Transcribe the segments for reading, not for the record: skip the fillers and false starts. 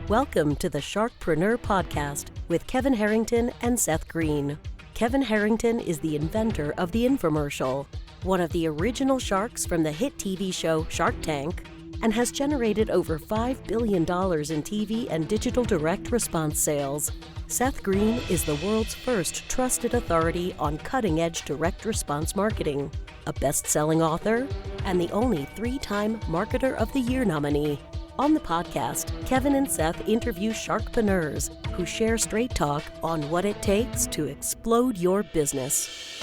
Welcome to the Sharkpreneur podcast with Kevin Harrington and Seth Greene. Kevin Harrington is the inventor of the infomercial, one of the original sharks from the hit TV show Shark Tank, and has generated over $5 billion in TV and digital direct response sales. Seth Greene is the world's first trusted authority on cutting-edge direct response marketing, a best-selling author, and the only 3-time Marketer of the Year nominee. On the podcast, Kevin and Seth interview sharkpreneurs who share straight talk on what it takes to explode your business.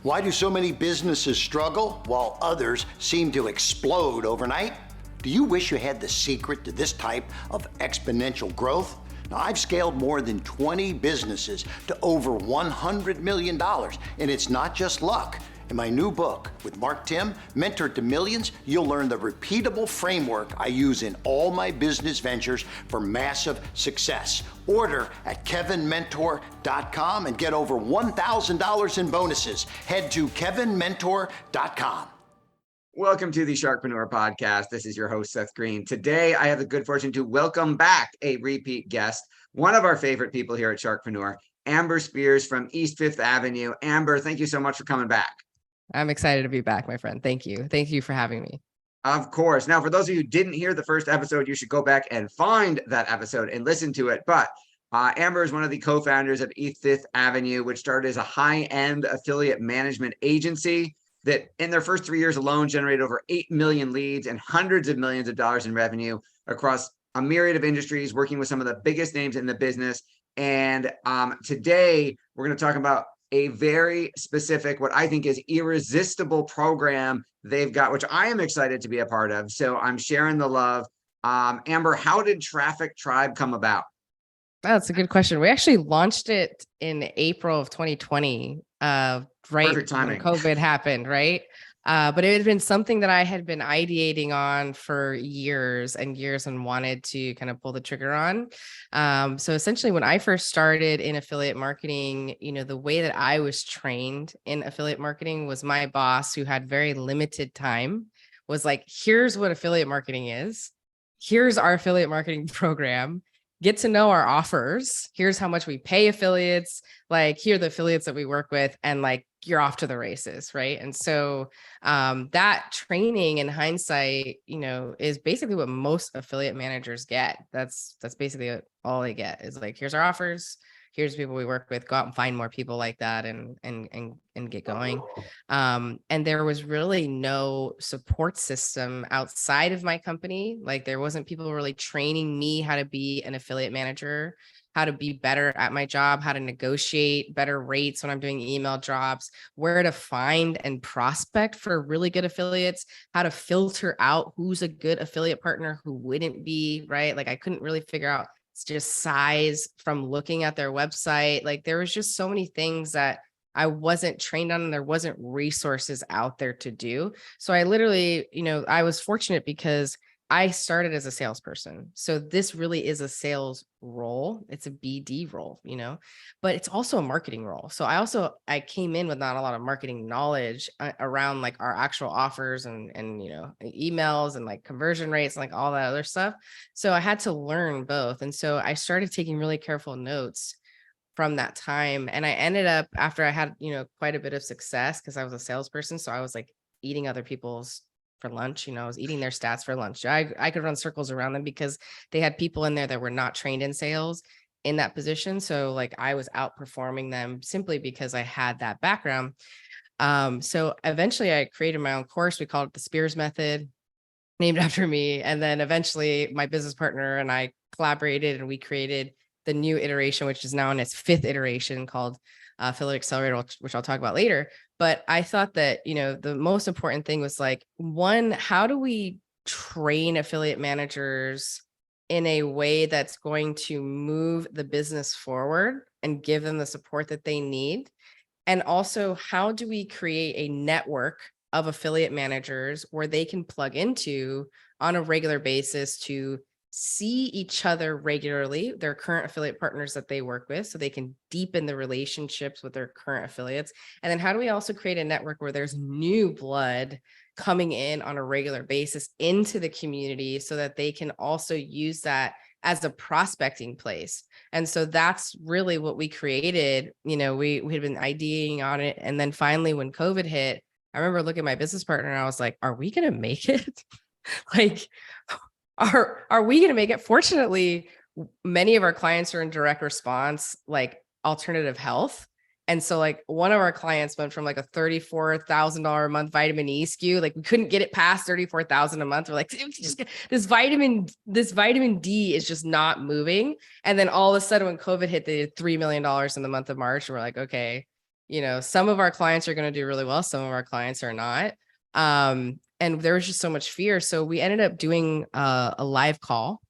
Why do so many businesses struggle while others seem to explode overnight? Do you wish you had the secret to this type of exponential growth? Now, I've scaled more than 20 businesses to over $100 million, and it's not just luck. In my new book with Mark Tim, Mentor to Millions, you'll learn the repeatable framework I use in all my business ventures for massive success. Order at kevinmentor.com and get over $1,000 in bonuses. Head to kevinmentor.com. Welcome to the Sharkpreneur podcast. This is your host, Seth Greene. Today, I have the good fortune to welcome back a repeat guest, one of our favorite people here at Sharkpreneur, Amber Spears from East Fifth Avenue. Amber, thank you so much for coming back. I'm excited to be back, my friend. Thank you. Thank you for having me. Of course. Now, for those of you who didn't hear the first episode, you should go back and find that episode and listen to it. But Amber is one of the co-founders of East Fifth Avenue, which started as a high-end affiliate management agency that in their first 3 years alone generated over 8 million leads and hundreds of millions of dollars in revenue across a myriad of industries, working with some of the biggest names in the business. And today we're going to talk about a very specific, what I think is irresistible program they've got, which I am excited to be a part of. So I'm sharing the love. Amber, how did Traffic Tribe come about? That's a good question. We actually launched it in April of 2020, right Perfect timing. when COVID happened, right? But it had been something that I had been ideating on for years and years and wanted to kind of pull the trigger on. So essentially, when I first started in affiliate marketing, the way that I was trained in affiliate marketing was my boss, who had very limited time, was like, here's what affiliate marketing is. Here's our affiliate marketing program. Get to know our offers. Here's how much we pay affiliates. Like, here are the affiliates that we work with, and like, you're off to the races, right? And so that training in hindsight, is basically what most affiliate managers get. That's basically all they get is like, here's our offers. Here's people we work with. Go out and find more people like that and get going. And there was really no support system outside of my company. Like, there wasn't people really training me how to be an affiliate manager, how to be better at my job, how to negotiate better rates when I'm doing email drops, where to find and prospect for really good affiliates, how to filter out who's a good affiliate partner, who wouldn't be, right? Like, I couldn't really figure out just size from looking at their website. Like, there was just so many things that I wasn't trained on, and there wasn't resources out there to do. So I literally, I was fortunate because I started as a salesperson. So this really is a sales role. It's a BD role, but it's also a marketing role. So I came in with not a lot of marketing knowledge around like our actual offers and emails and like conversion rates and like all that other stuff. So I had to learn both. And so I started taking really careful notes from that time. And I ended up, after I had, quite a bit of success, because I was a salesperson. So I was like eating other people's for lunch. I was eating their stats for lunch. I could run circles around them because they had people in there that were not trained in sales in that position. So like, I was outperforming them simply because I had that background. So eventually I created my own course. We called it the Spears Method, named after me. And then eventually my business partner and I collaborated, and we created the new iteration, which is now in its 5th iteration, called Affiliate Accelerator, which I'll talk about later. But I thought that, the most important thing was like, one, how do we train affiliate managers in a way that's going to move the business forward and give them the support that they need? And also, how do we create a network of affiliate managers where they can plug into on a regular basis to see each other regularly, their current affiliate partners that they work with, so they can deepen the relationships with their current affiliates? And then how do we also create a network where there's new blood coming in on a regular basis into the community so that they can also use that as a prospecting place. And so that's really what we created. We had been ideating on it. And then finally, when COVID hit, I remember looking at my business partner and I was like, are we going to make it? Like, are we going to make it? Fortunately, many of our clients are in direct response, like alternative health. And so like one of our clients went from like a $34,000 a month vitamin E SKU. Like we couldn't get it past 34,000 a month. We're like, this vitamin D is just not moving. And then all of a sudden when COVID hit, they did $3 million in the month of March. And we're like, okay, some of our clients are going to do really well. Some of our clients are not. And there was just so much fear. So we ended up doing a live call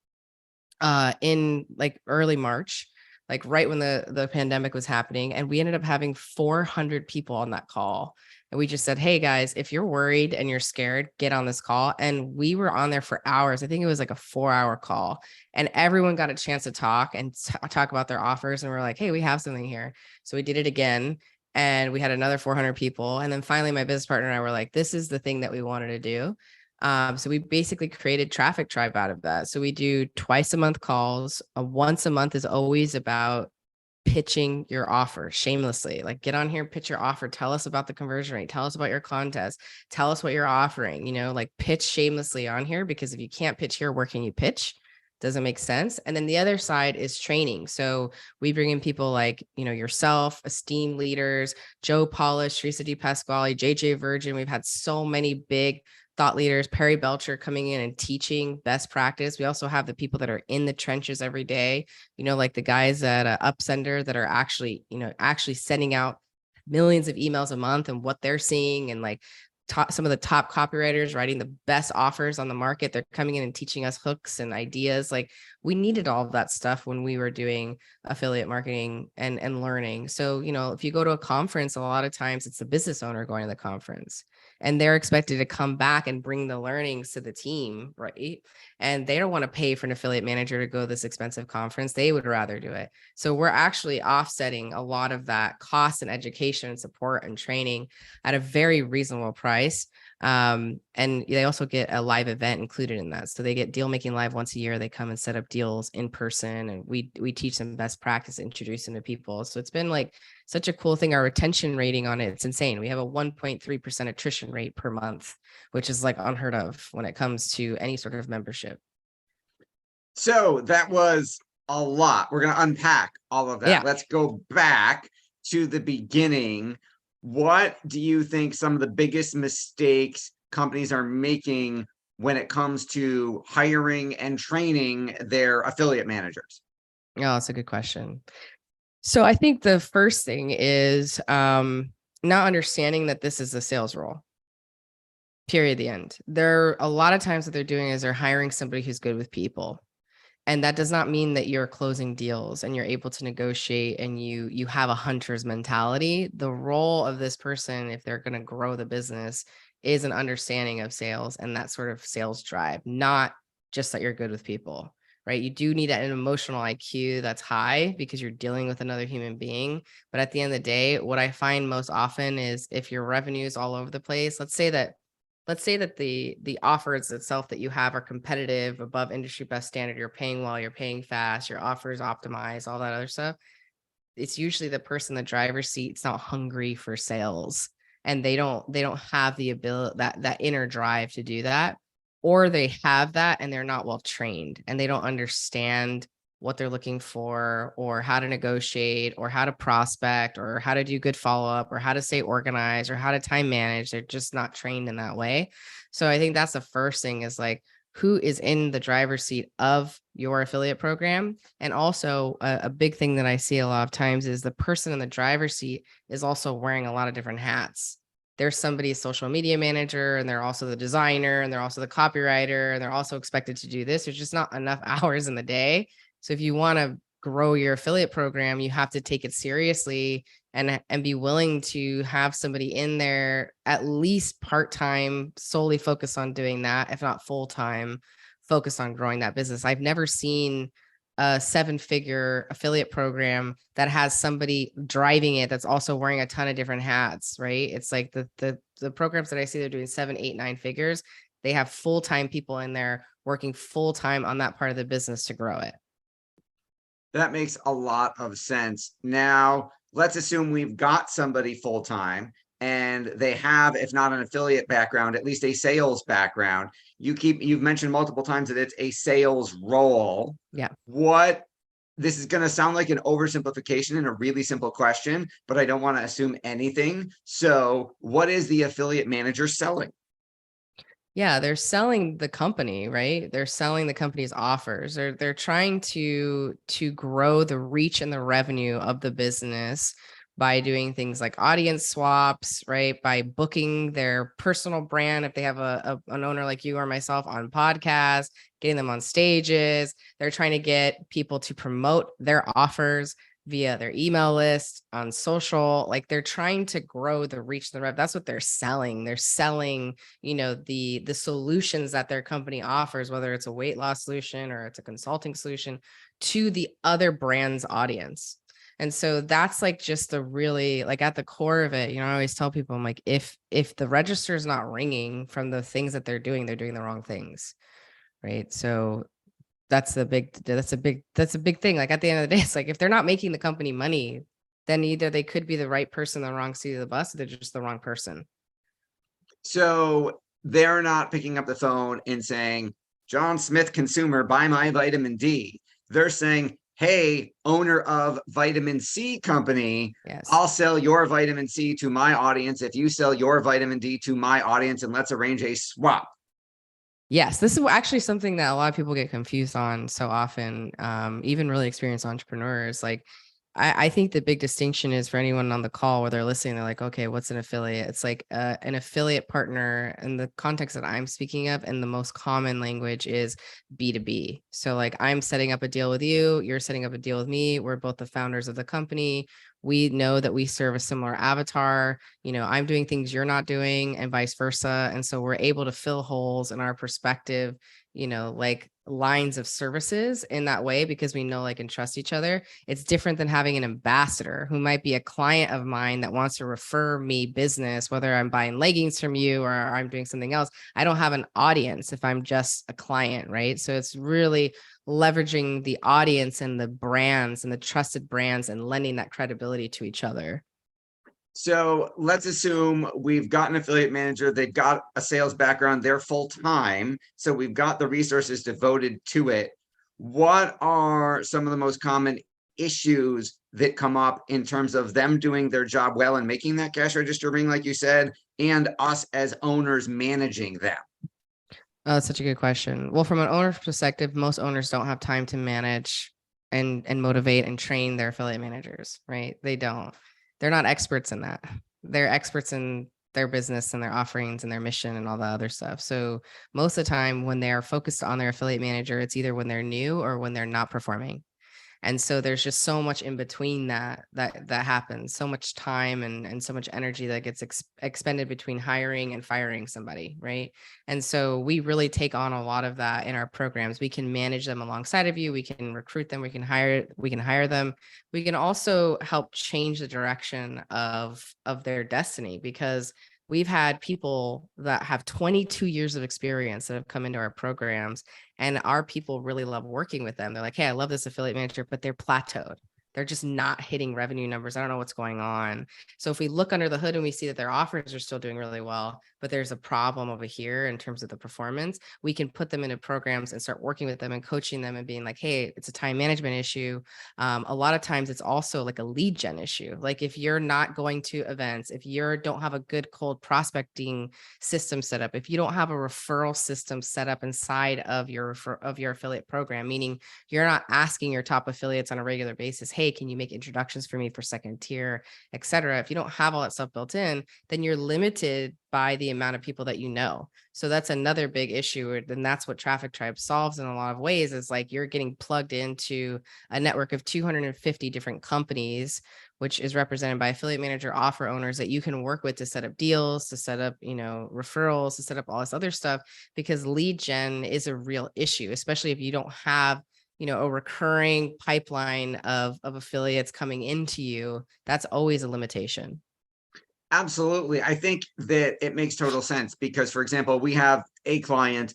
in like early March, like right when the pandemic was happening. And we ended up having 400 people on that call. And we just said, hey guys, if you're worried and you're scared, get on this call. And we were on there for hours. I think it was like a 4-hour call, and everyone got a chance to talk and talk about their offers. And we're like, hey, we have something here. So we did it again. And we had another 400 people. And then finally, my business partner and I were like, this is the thing that we wanted to do. So we basically created Traffic Tribe out of that. So we do twice a month calls. Once a month is always about pitching your offer shamelessly. Like get on here, pitch your offer. Tell us about the conversion rate. Tell us about your contest. Tell us what you're offering, like pitch shamelessly on here, because if you can't pitch here, where can you pitch? Doesn't make sense. And then the other side is training. So we bring in people like, yourself, esteemed leaders, Joe Polish, Teresa Di Pasquale, JJ Virgin. We've had so many big thought leaders, Perry Belcher coming in and teaching best practice. We also have the people that are in the trenches every day, like the guys at Upsender that are actually sending out millions of emails a month and what they're seeing, and like some of the top copywriters writing the best offers on the market. They're coming in and teaching us hooks and ideas. Like we needed all of that stuff when we were doing affiliate marketing and learning. So, if you go to a conference, a lot of times it's the business owner going to the conference, and they're expected to come back and bring the learnings to the team, right? And they don't want to pay for an affiliate manager to go to this expensive conference. They would rather do it. So we're actually offsetting a lot of that cost and education and support and training at a very reasonable price. And they also get a live event included in that. So they get Deal Making Live once a year. They come and set up deals in person, and we teach them best practice, introduce them to people. So it's been like such a cool thing. Our retention rating on it, it's insane. We have a 1.3% attrition rate per month, which is like unheard of when it comes to any sort of membership. So that was a lot. We're going to unpack all of that. Yeah. Let's go back to the beginning. What do you think some of the biggest mistakes companies are making when it comes to hiring and training their affiliate managers? Oh, that's a good question. So I think the first thing is not understanding that this is a sales role. Period. The end. There are a lot of times what they're doing is they're hiring somebody who's good with people. And that does not mean that you're closing deals and you're able to negotiate and you have a hunter's mentality. The role of this person, if they're going to grow the business, is an understanding of sales and that sort of sales drive, not just that you're good with people, right? You do need an emotional IQ that's high because you're dealing with another human being. But at the end of the day, what I find most often is if your revenue is all over the place, let's say that the offers itself that you have are competitive, above industry best standard, you're paying well, you're paying fast, your offer is optimized, all that other stuff. It's usually the person in the driver's seat is not hungry for sales, and they don't have the ability, that inner drive to do that, or they have that and they're not well trained and they don't understand what they're looking for, or how to negotiate, or how to prospect, or how to do good follow-up, or how to stay organized, or how to time manage. They're just not trained in that way. So I think that's the first thing, is like, who is in the driver's seat of your affiliate program? And also a big thing that I see a lot of times is the person in the driver's seat is also wearing a lot of different hats. There's somebody's social media manager, and they're also the designer, and they're also the copywriter, and they're also expected to do this. There's just not enough hours in the day. So if you want to grow your affiliate program, you have to take it seriously and be willing to have somebody in there at least part-time, solely focused on doing that, if not full-time, focused on growing that business. I've never seen a 7-figure affiliate program that has somebody driving it that's also wearing a ton of different hats, right? It's like the programs that I see they're doing 7, 8, 9 figures. They have full-time people in there working full-time on that part of the business to grow it. That makes a lot of sense. Now, let's assume we've got somebody full-time and they have, if not an affiliate background, at least a sales background. You've mentioned multiple times that it's a sales role. Yeah. This is going to sound like an oversimplification and a really simple question, but I don't want to assume anything. So what is the affiliate manager selling? Yeah, they're selling the company, right? They're selling the company's offers. They're trying to grow the reach and the revenue of the business by doing things like audience swaps, right? By booking their personal brand if they have an owner like you or myself on podcasts, getting them on stages. They're trying to get people to promote their offers via their email list on social. Like they're trying to grow the reach, the rev. That's what they're selling. They're selling, the solutions that their company offers, whether it's a weight loss solution or it's a consulting solution, to the other brand's audience. And so that's like just the really, like at the core of it, I always tell people, I'm like, if the register is not ringing from the things that they're doing the wrong things. Right. So that's a big thing. Like at the end of the day, it's like, if they're not making the company money, then either they could be the right person, the wrong seat of the bus, or they're just the wrong person. So they're not picking up the phone and saying, John Smith, consumer, buy my vitamin D. They're saying, hey, owner of vitamin C company, Yes. I'll sell your vitamin C to my audience if you sell your vitamin D to my audience, and let's arrange a swap. Yes, this is actually something that a lot of people get confused on so often, even really experienced entrepreneurs. Like, I think the big distinction is for anyone on the call where they're listening, they're like, okay, what's an affiliate? It's like an affiliate partner in the context that I'm speaking of, and the most common language is B2B. So like I'm setting up a deal with you, you're setting up a deal with me. We're both the founders of the company. We know that we serve a similar avatar. I'm doing things you're not doing and vice versa. And so we're able to fill holes in our perspective, like lines of services in that way, because we know, like, and trust each other. It's different than having an ambassador who might be a client of mine that wants to refer me business, whether I'm buying leggings from you or I'm doing something else. I don't have an audience if I'm just a client, right? So it's really leveraging the audience and the brands and the trusted brands and lending that credibility to each other. So let's assume we've got an affiliate manager, they've got a sales background, they're full-time, so we've got the resources devoted to it. What are some of the most common issues that come up in terms of them doing their job well and making that cash register ring, like you said, and us as owners managing them? Oh, that's such a good question. Well, from an owner's perspective, most owners don't have time to manage and motivate and train their affiliate managers, right? They don't. They're not experts in that. They're experts in their business and their offerings and their mission and all the other stuff. So most of the time when they are focused on their affiliate manager, it's either when they're new or when they're not performing. And so there's just so much in between that happens, so much time and so much energy that gets expended between hiring and firing somebody, right? And so we really take on a lot of that in our programs. We can manage them alongside of you. We can recruit them. We can hire them. We can also help change the direction of their destiny, because we've had people that have 22 years of experience that have come into our programs, and our people really love working with them. They're like, hey, I love this affiliate manager, but they're plateaued. They're just not hitting revenue numbers. I don't know what's going on. So if we look under the hood and we see that their offers are still doing really well, but there's a problem over here in terms of the performance, we can put them into programs and start working with them and coaching them and being like, hey, it's a time management issue. A lot of times it's also like a lead gen issue. Like if you're not going to events, if you don't have a good cold prospecting system set up, if you don't have a referral system set up inside of your affiliate program, meaning you're not asking your top affiliates on a regular basis, hey, can you make introductions for me for second tier, et cetera? If you don't have all that stuff built in, then you're limited by the amount of people that you know. So that's another big issue. And that's what Traffic Tribe solves in a lot of ways, is like you're getting plugged into a network of 250 different companies, which is represented by affiliate manager offer owners that you can work with to set up deals, to set up, referrals, to set up all this other stuff, because lead gen is a real issue, especially if you don't have a recurring pipeline of affiliates coming into you, that's always a limitation. Absolutely. I think that it makes total sense because, for example, we have a client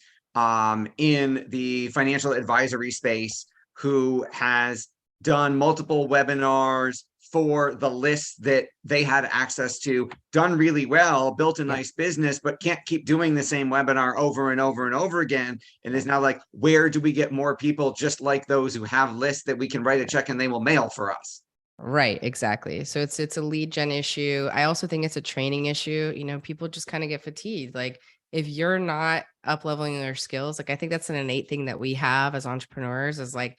in the financial advisory space who has done multiple webinars for the lists that they had access to, done really well, built a nice business, but can't keep doing the same webinar over and over and over again. And is now like, where do we get more people just like those who have lists that we can write a check and they will mail for us? Right, exactly. So it's a lead gen issue. I also think it's a training issue. People just kind of get fatigued. Like if you're not up leveling their skills, like I think that's an innate thing that we have as entrepreneurs is like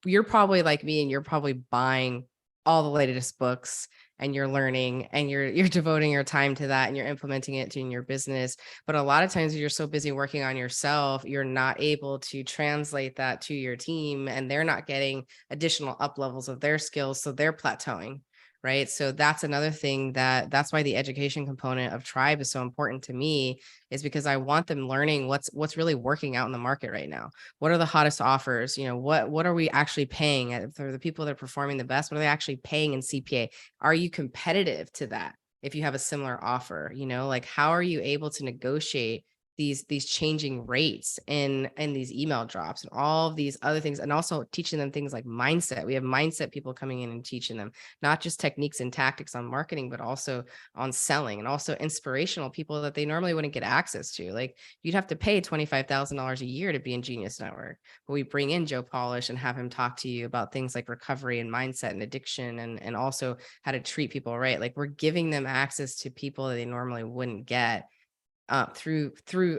you're probably like me and you're probably buying all the latest books and you're learning and you're devoting your time to that and you're implementing it in your business. But a lot of times you're so busy working on yourself, you're not able to translate that to your team and they're not getting additional up levels of their skills. So they're plateauing. Right. So that's another thing that's why the education component of Tribe is so important to me is because I want them learning what's really working out in the market right now. What are the hottest offers? What are we actually paying for the people that are performing the best? What are they actually paying in CPA? Are you competitive to that? If you have a similar offer, like how are you able to negotiate these changing rates in these email drops and all of these other things, and also teaching them things like mindset. We have mindset people coming in and teaching them not just techniques and tactics on marketing, but also on selling and also inspirational people that they normally wouldn't get access to. Like you'd have to pay $25,000 a year to be in Genius Network, but we bring in Joe Polish and have him talk to you about things like recovery and mindset and addiction and also how to treat people right. Like we're giving them access to people that they normally wouldn't get through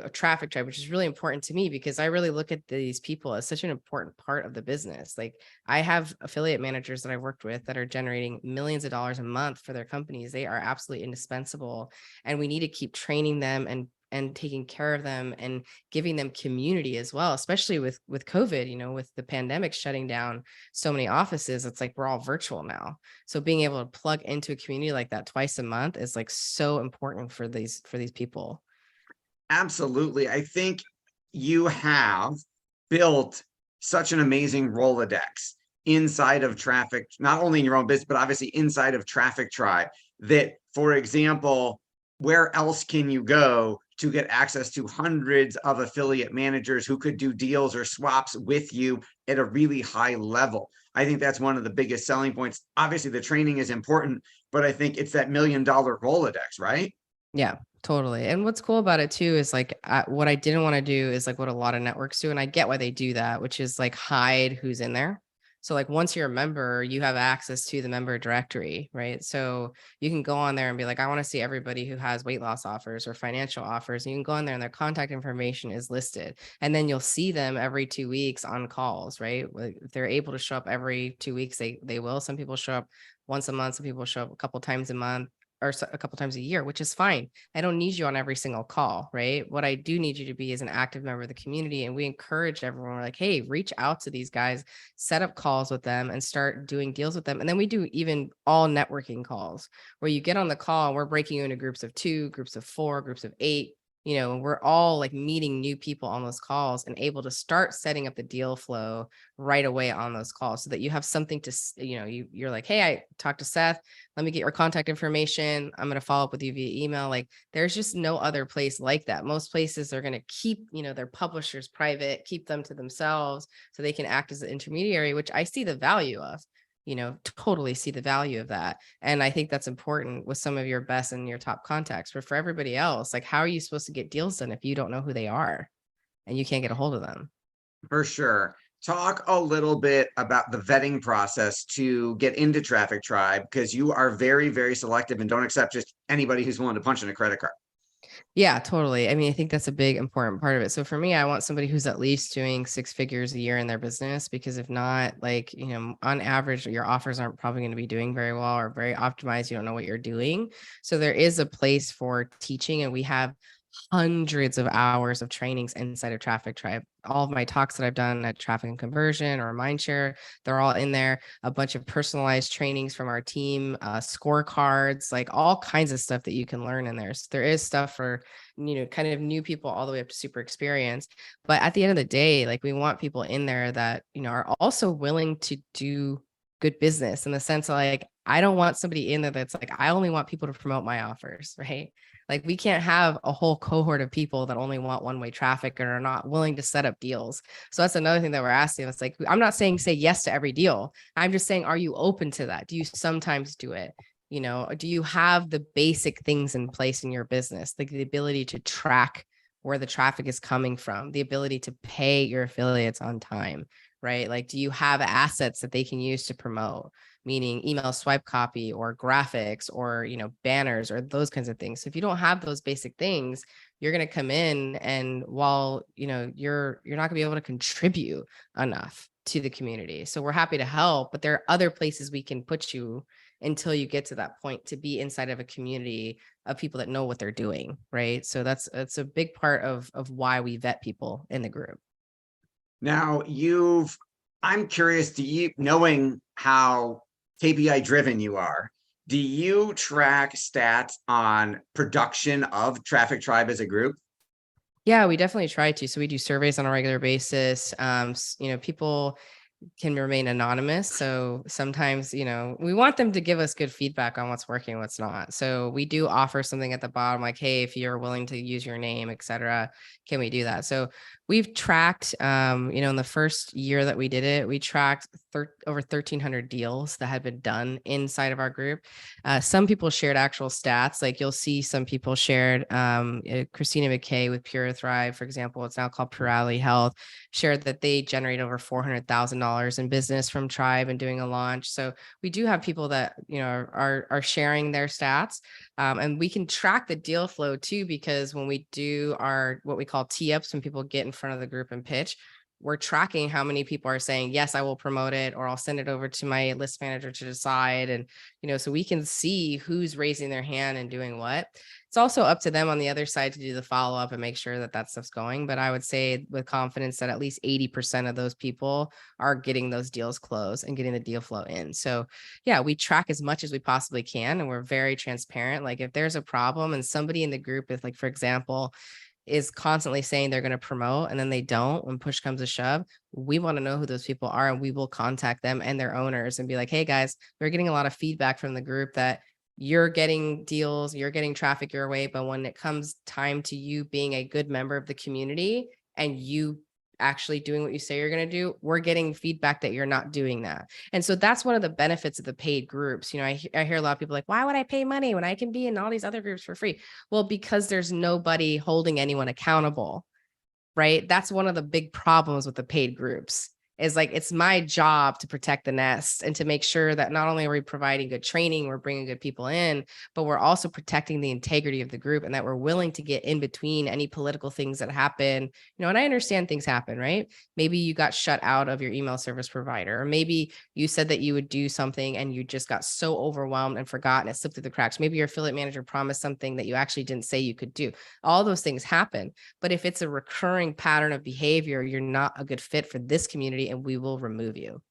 a traffic tribe, which is really important to me because I really look at these people as such an important part of the business. Like I have affiliate managers that I worked with that are generating millions of dollars a month for their companies. They are absolutely indispensable, and we need to keep training them and taking care of them and giving them community as well, especially with COVID, with the pandemic shutting down so many offices. It's like we're all virtual now. So being able to plug into a community like that twice a month is like so important for these people. Absolutely. I think you have built such an amazing Rolodex inside of Traffic, not only in your own business, but obviously inside of Traffic Tribe, that, for example, where else can you go to get access to hundreds of affiliate managers who could do deals or swaps with you at a really high level? I think that's one of the biggest selling points. Obviously, the training is important, but I think it's that $1 million Rolodex, right? Yeah, totally. And what's cool about it too is like what I didn't want to do is like what a lot of networks do. And I get why they do that, which is like hide who's in there. So like once you're a member, you have access to the member directory, right? So you can go on there and be like, I want to see everybody who has weight loss offers or financial offers. And you can go on there and their contact information is listed. And then you'll see them every 2 weeks on calls, right? If they're able to show up every 2 weeks, they will. Some people show up once a month. Some people show up a couple times a month or a couple times a year, which is fine. I don't need you on every single call, right? What I do need you to be is an active member of the community. And we encourage everyone, we're like, hey, reach out to these guys, set up calls with them and start doing deals with them. And then we do even all networking calls where you get on the call and we're breaking you into groups of 2, groups of 4, groups of 8. We're all like meeting new people on those calls and able to start setting up the deal flow right away on those calls so that you have something to, you're like, hey, I talked to Seth. Let me get your contact information. I'm going to follow up with you via email. Like there's just no other place like that. Most places are going to keep, their publishers private, keep them to themselves so they can act as an intermediary, which I see the value of. Totally see the value of that. And I think that's important with some of your best and your top contacts. But for everybody else, like, how are you supposed to get deals done if you don't know who they are and you can't get a hold of them? For sure. Talk a little bit about the vetting process to get into Traffic Tribe, because you are very, very selective and don't accept just anybody who's willing to punch in a credit card. Yeah, totally. I mean, I think that's a big important part of it. So for me, I want somebody who's at least doing 6 figures a year in their business, because if not, like, on average, your offers aren't probably going to be doing very well or very optimized. You don't know what you're doing. So there is a place for teaching, and we have hundreds of hours of trainings inside of Traffic Tribe. All of my talks that I've done at Traffic and Conversion or Mindshare, they're all in there. A bunch of personalized trainings from our team, scorecards, like all kinds of stuff that you can learn in there. So there is stuff for, kind of new people all the way up to super experienced. But at the end of the day, like we want people in there that, are also willing to do good business, in the sense of like, I don't want somebody in there that's like, I only want people to promote my offers, right? Like we can't have a whole cohort of people that only want one-way traffic and are not willing to set up deals. So that's another thing that we're asking. It's like, I'm not saying say yes to every deal. I'm just saying, are you open to that? Do you sometimes do it? Do you have the basic things in place in your business? Like the ability to track where the traffic is coming from, the ability to pay your affiliates on time, right? Like, do you have assets that they can use to promote? Meaning email swipe copy or graphics or, banners or those kinds of things. So if you don't have those basic things, you're going to come in and while, you're not going to be able to contribute enough to the community. So we're happy to help, but there are other places we can put you until you get to that point to be inside of a community of people that know what they're doing. Right. So that's a big part of why we vet people in the group. Now I'm curious, knowing how KPI driven you are, do you track stats on production of Traffic Tribe as a group? Yeah, we definitely try to. So we do surveys on a regular basis. People can remain anonymous. So sometimes, we want them to give us good feedback on what's working, what's not. So we do offer something at the bottom, like, hey, if you're willing to use your name, et cetera, can we do that? So we've tracked, in the first year that we did it, we tracked over 1,300 deals that had been done inside of our group. Some people shared actual stats. Like you'll see some people shared, Christina McKay with Pure Thrive, for example, it's now called Purally Health, shared that they generate over $400,000 in business from Tribe and doing a launch. So we do have people that, are sharing their stats. And we can track the deal flow too, because when we do what we call tee-ups, when people get in front of the group and pitch, we're tracking how many people are saying, yes, I will promote it, or I'll send it over to my list manager to decide. And, so we can see who's raising their hand and doing what. It's also up to them on the other side to do the follow-up and make sure that that stuff's going. But I would say with confidence that at least 80% of those people are getting those deals closed and getting the deal flow in. So yeah, we track as much as we possibly can. And we're very transparent. Like if there's a problem and somebody in the group is like, for example, is constantly saying they're going to promote and then they don't, when push comes to shove, we want to know who those people are and we will contact them and their owners and be like, hey guys, we're getting a lot of feedback from the group that you're getting deals, you're getting traffic your way, but when it comes time to you being a good member of the community and you actually doing what you say you're going to do, we're getting feedback that you're not doing that. And so that's one of the benefits of the paid groups. I hear a lot of people like, why would I pay money when I can be in all these other groups for free? Well, because there's nobody holding anyone accountable, right? That's one of the big problems with the paid groups. Is like, it's my job to protect the nest and to make sure that not only are we providing good training, we're bringing good people in, but we're also protecting the integrity of the group and that we're willing to get in between any political things that happen. And I understand things happen, right? Maybe you got shut out of your email service provider, or maybe you said that you would do something and you just got so overwhelmed and forgot and it slipped through the cracks. Maybe your affiliate manager promised something that you actually didn't say you could do. All those things happen. But if it's a recurring pattern of behavior, you're not a good fit for this community and we will remove you.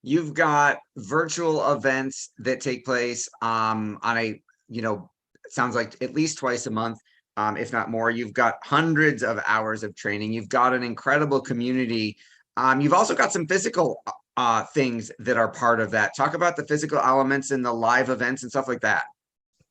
You've got virtual events that take place on a, it sounds like at least twice a month, if not more. You've got hundreds of hours of training. You've got an incredible community. You've also got some physical things that are part of that. Talk about the physical elements and the live events and stuff like that.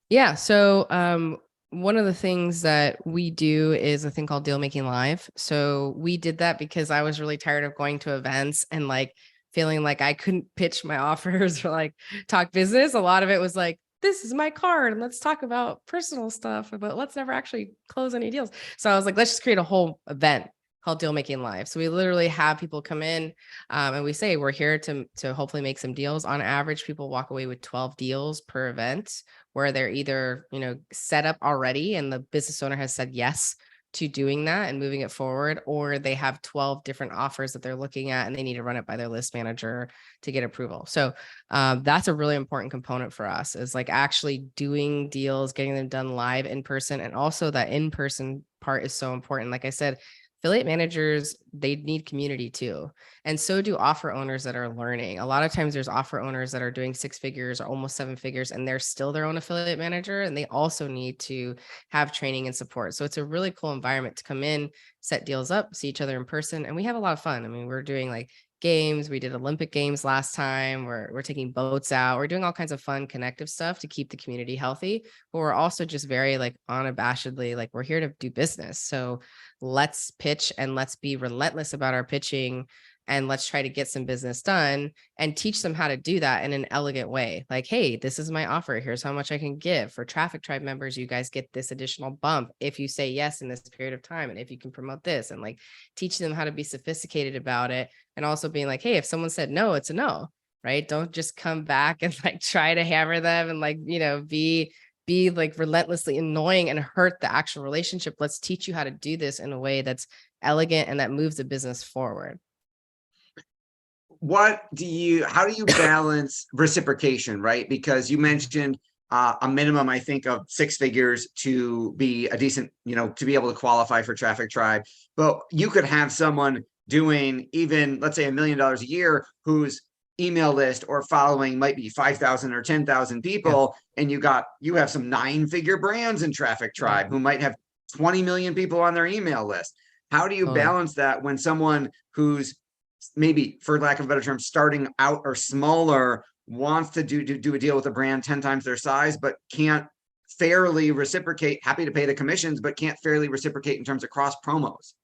Yeah. So one of the things that we do is a thing called Deal Making Live. So we did that because I was really tired of going to events and like feeling like I couldn't pitch my offers or like talk business. A lot of it was like, this is my card and let's talk about personal stuff, but let's never actually close any deals. So I was like, let's just create a whole event called Deal Making Live. So we literally have people come in and we say, we're here to hopefully make some deals. On average, people walk away with 12 deals per event, where they're either, set up already and the business owner has said yes to doing that and moving it forward, or they have 12 different offers that they're looking at and they need to run it by their list manager to get approval. So that's a really important component for us, is like actually doing deals, getting them done live in person. And also that in-person part is so important. Like I said, affiliate managers, they need community too. And so do offer owners that are learning. A lot of times there's offer owners that are doing 6 figures or almost 7 figures, and they're still their own affiliate manager. And they also need to have training and support. So it's a really cool environment to come in, set deals up, see each other in person. And we have a lot of fun. I mean, we're doing like games. We did Olympic games last time. We're taking boats out. We're doing all kinds of fun connective stuff to keep the community healthy. But we're also just very like unabashedly, like we're here to do business. So let's pitch and let's be relentless about our pitching, and let's try to get some business done and teach them how to do that in an elegant way. Like, hey, this is my offer. Here's how much I can give. For Traffic Tribe members, you guys get this additional bump if you say yes in this period of time, and if you can promote this, and like teach them how to be sophisticated about it. And also being like, hey, if someone said no, it's a no, right? Don't just come back and like try to hammer them and like, be like relentlessly annoying and hurt the actual relationship. Let's teach you how to do this in a way that's elegant and that moves the business forward. How do you balance reciprocation, right? Because you mentioned a minimum, I think, of 6 figures to be a decent, to be able to qualify for Traffic Tribe. But you could have someone doing even, let's say, $1 million a year, whose email list or following might be 5,000 or 10,000 people. Yeah. And you have some 9-figure brands in Traffic Tribe who might have 20 million people on their email list. How do you balance that when someone who's maybe, for lack of a better term, starting out or smaller, wants to do a deal with a brand 10 times their size, but can't fairly reciprocate, happy to pay the commissions, but can't fairly reciprocate in terms of cross promos?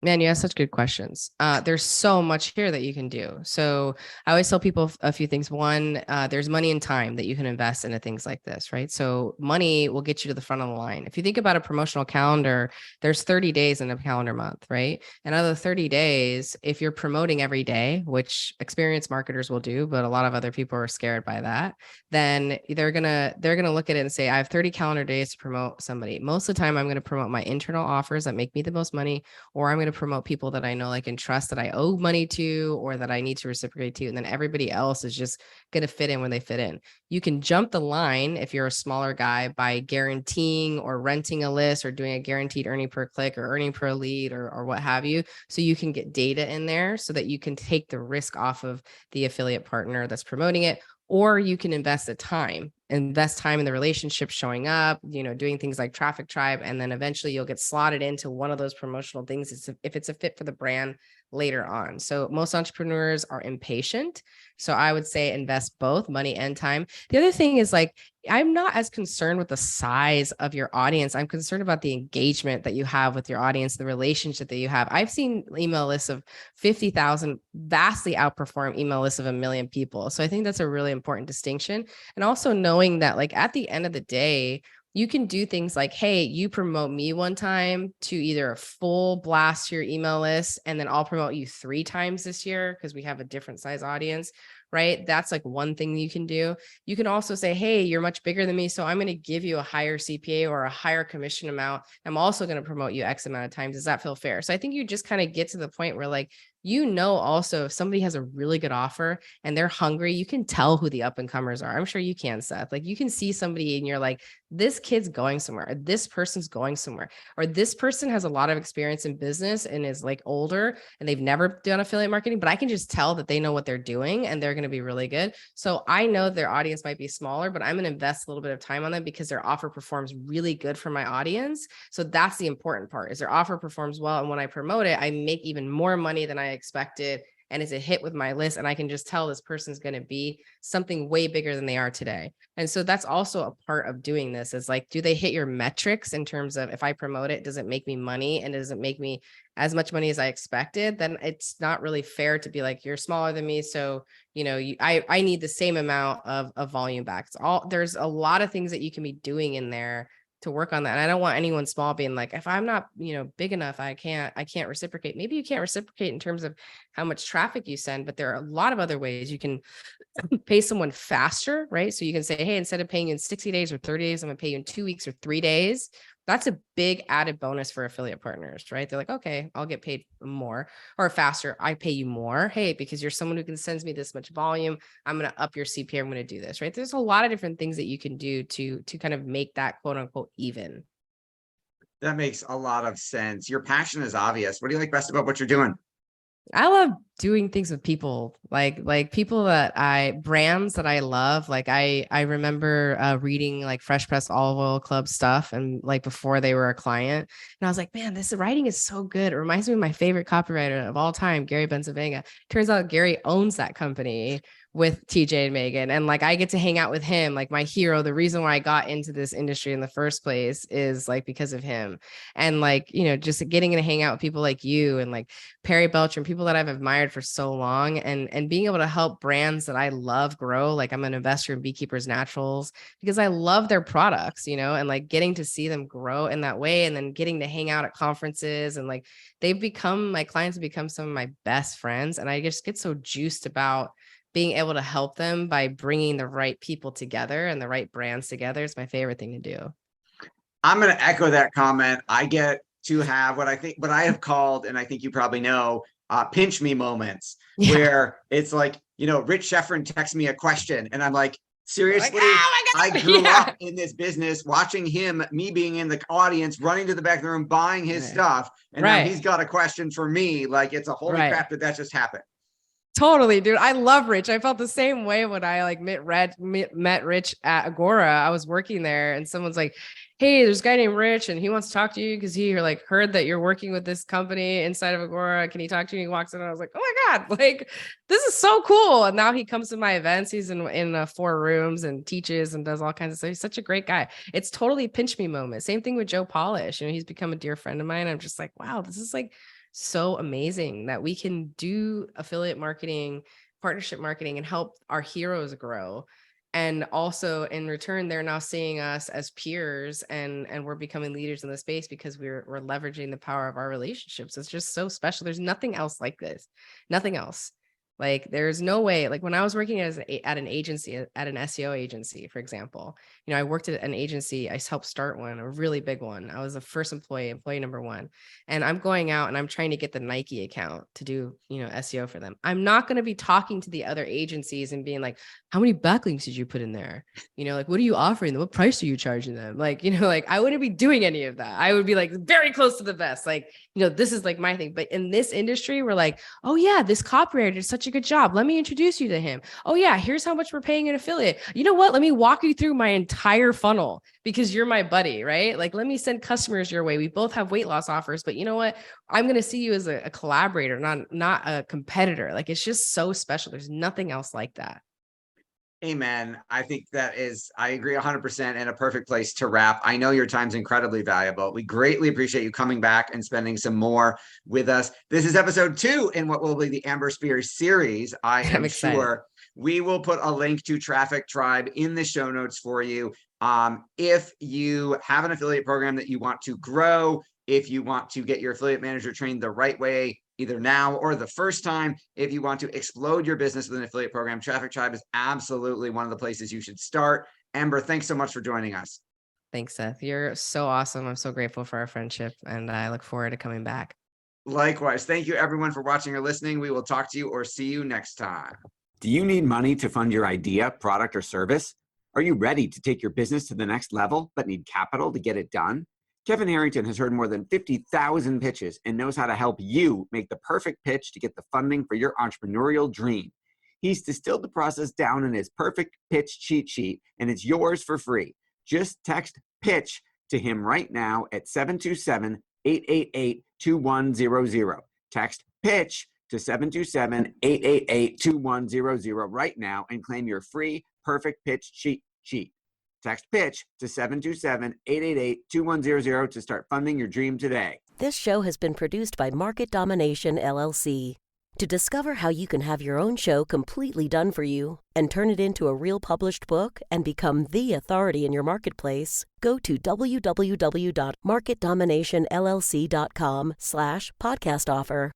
Man, you ask such good questions. There's so much here that you can do. So I always tell people a few things. One, there's money and time that you can invest into things like this, right? So money will get you to the front of the line. If you think about a promotional calendar, there's 30 days in a calendar month, right? And out of the 30 days, if you're promoting every day, which experienced marketers will do, but a lot of other people are scared by that, then they're gonna look at it and say, I have 30 calendar days to promote somebody. Most of the time, I'm going to promote my internal offers that make me the most money, or I'm going to promote people that I know, like, and trust, that I owe money to, or that I need to reciprocate to. And then everybody else is just going to fit in when they fit in. You can jump the line if you're a smaller guy by guaranteeing or renting a list or doing a guaranteed earning per click or earning per lead or what have you. So you can get data in there so that you can take the risk off of the affiliate partner that's promoting it. Or you can invest time in the relationship, showing up, doing things like Traffic Tribe. And then eventually you'll get slotted into one of those promotional things if it's a fit for the brand later on. So most entrepreneurs are impatient. So I would say invest both money and time. The other thing is, like, I'm not as concerned with the size of your audience. I'm concerned about the engagement that you have with your audience, the relationship that you have. I've seen email lists of 50,000 vastly outperform email lists of 1 million people. So I think that's a really important distinction. And also knowing that, like, at the end of the day, you can do things like, hey, you promote me one time to either a full blast to your email list, and then I'll promote you 3 times this year because we have a different size audience, right? That's like one thing you can do. You can also say, hey, you're much bigger than me, so I'm going to give you a higher CPA or a higher commission amount. I'm also going to promote you X amount of times. Does that feel fair? So I think you just kind of get to the point where, like, also, if somebody has a really good offer and they're hungry, you can tell who the up and comers are. I'm sure you can, Seth. Like, you can see somebody and you're like, this kid's going somewhere, or this person's going somewhere, or this person has a lot of experience in business and is like older and they've never done affiliate marketing, but I can just tell that they know what they're doing and they're going to be really good. So I know their audience might be smaller, but I'm going to invest a little bit of time on them because their offer performs really good for my audience. So that's the important part, is their offer performs well. And when I promote it, I make even more money than I expected, and it's a hit with my list, and I can just tell this person's going to be something way bigger than they are today. And so that's also a part of doing this, is like, do they hit your metrics in terms of, if I promote it, does it make me money, and does it make me as much money as I expected? Then it's not really fair to be like, you're smaller than me, so I need the same amount of volume back. There's a lot of things that you can be doing in there to work on that. And I don't want anyone small being like, if I'm not, big enough, I can't reciprocate. Maybe you can't reciprocate in terms of how much traffic you send, but there are a lot of other ways you can pay someone faster, right? So you can say, hey, instead of paying you in 60 days or 30 days, I'm gonna pay you in 2 weeks or 3 days. That's a big added bonus for affiliate partners, right? They're like, okay, I'll get paid more or faster. I pay you more. Hey, because you're someone who can send me this much volume, I'm going to up your CPA. I'm going to do this, right? There's a lot of different things that you can do to kind of make that quote unquote even. That makes a lot of sense. Your passion is obvious. What do you like best about what you're doing? I love doing things with people, like people brands that I love. Like I remember reading like Fresh Press Olive Oil Club stuff, and like before they were a client, and I was like, man, this writing is so good. It reminds me of my favorite copywriter of all time, Gary Bencivenga. Turns out Gary owns that company with TJ and Megan. And like, I get to hang out with him, like my hero. The reason why I got into this industry in the first place is like because of him. And like, just getting to hang out with people like you and like Perry Belcher and people that I've admired for so long, and being able to help brands that I love grow. Like I'm an investor in Beekeepers Naturals because I love their products, and like getting to see them grow in that way. And then getting to hang out at conferences, and like my clients have become some of my best friends. And I just get so juiced about being able to help them by bringing the right people together and the right brands together is my favorite thing to do. I'm going to echo that comment. I get to have what I have called, and I think you probably know, pinch me moments, where it's like, Rich Sheffrin texts me a question and I'm like, seriously, like, oh my God. I grew up in this business watching me being in the audience, running to the back of the room, buying his stuff. And now he's got a question for me. Like, it's a holy crap that just happened. Totally, dude. I love Rich. I felt the same way when I like met Rich at Agora. I was working there and someone's like, hey, there's a guy named Rich and he wants to talk to you because he like heard that you're working with this company inside of Agora. Can he talk to you? And he walks in and I was like, oh my God, like this is so cool. And now he comes to my events. He's in Four Rooms and teaches and does all kinds of stuff. He's such a great guy. It's totally a pinch me moment. Same thing with Joe Polish. He's become a dear friend of mine. I'm just like, wow, this is like so amazing that we can do affiliate marketing, partnership marketing, and help our heroes grow. And also in return, they're now seeing us as peers and we're becoming leaders in the space because we're leveraging the power of our relationships. It's just so special. There's nothing else like this. Nothing else. Like there's no way, like when I was working at an agency, at an SEO agency, for example, I worked at an agency. I helped start one, a really big one. I was the first employee number one. And I'm going out and I'm trying to get the Nike account to do, SEO for them. I'm not going to be talking to the other agencies and being like, how many backlinks did you put in there? Like, what are you offering them? What price are you charging them? Like, like I wouldn't be doing any of that. I would be like very close to the best. Like, this is like my thing. But in this industry, we're like, oh yeah, this copywriter did such a good job. Let me introduce you to him. Oh yeah, here's how much we're paying an affiliate. You know what? Let me walk you through my entire funnel because you're my buddy, right? Like, let me send customers your way. We both have weight loss offers, but you know what? I'm going to see you as a collaborator, not a competitor. Like, it's just so special. There's nothing else like that. Amen. I think I agree 100%, and a perfect place to wrap. I know your time's incredibly valuable. We greatly appreciate you coming back and spending some more with us. This is episode 2 in what will be the Amber Spears series. I'm sure we will put a link to Traffic Tribe in the show notes for you. If you have an affiliate program that you want to grow, if you want to get your affiliate manager trained the right way, either now or the first time, if you want to explode your business with an affiliate program, Traffic Tribe is absolutely one of the places you should start. Amber, thanks so much for joining us. Thanks, Seth. You're so awesome. I'm so grateful for our friendship, and I look forward to coming back. Likewise. Thank you, everyone, for watching or listening. We will talk to you or see you next time. Do you need money to fund your idea, product, or service? Are you ready to take your business to the next level, but need capital to get it done? Kevin Harrington has heard more than 50,000 pitches and knows how to help you make the perfect pitch to get the funding for your entrepreneurial dream. He's distilled the process down in his perfect pitch cheat sheet, and it's yours for free. Just text PITCH to him right now at 727-888-2100. Text PITCH to 727-888-2100 right now and claim your free perfect pitch cheat sheet. Text PITCH to 727-888-2100 to start funding your dream today. This show has been produced by Market Domination, LLC. To discover how you can have your own show completely done for you and turn it into a real published book and become the authority in your marketplace, go to www.marketdominationllc.com/podcast offer.